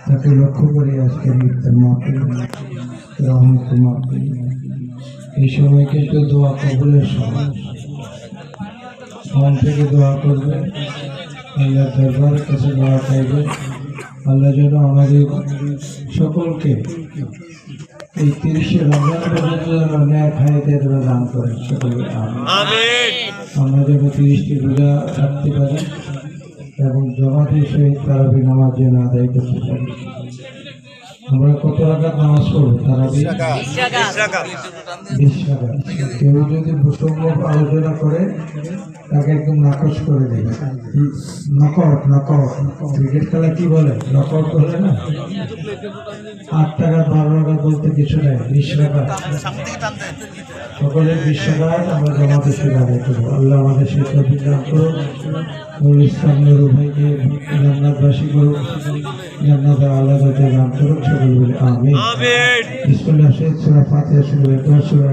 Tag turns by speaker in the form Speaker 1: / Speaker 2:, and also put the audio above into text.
Speaker 1: তাকে লক্ষ্য করে আজকের ইফতার মাহফিল, রহমত মাহফিল। এই সময় কিন্তু দোয়া কবুলের সময়, মন থেকে দোয়া করবে, আল্লাহ দরবারের কাছে দোয়া চাইবে। আল্লাহ যেন আমাদের সকলকে এই 30শে রমজান পর্যন্ত যেন ন্যায় খাইতে দান করেন সকলকে। আমরা যেন 30টি রোজা রাখতে পারি এবং জামাতের সহিত তারাবি নামাজ যেন আদায় করতে পারি। আমরা কত রাকাত নামাজ পড়বো? তারাবি 20 রাকাত। কেউ যদি প্রসঙ্গ আলোচনা করে তাকে একদম নাকচ করে দেবে। নকআউট, ক্রিকেট খেলা কি বলে? নকআউট বলে না। 8 টাকা 12 টাকা বলতে কিছু নেই। 20 রাকাত সকলের 20 রাকাত আমরা জামাতের সহিত আদায় করবো। আল্লাহ আমাদের সেই তৌফিক দান করুন। নুরুল ইসলাম নুরু ভাইকে জান্নাতবাসী করুন, জান্নাতে আল্লাহ যাতে দান করুন। সকল বলে আমিন। বিসমিল্লাহ। সূরা ফাতিহা শুরু হয়, সূরা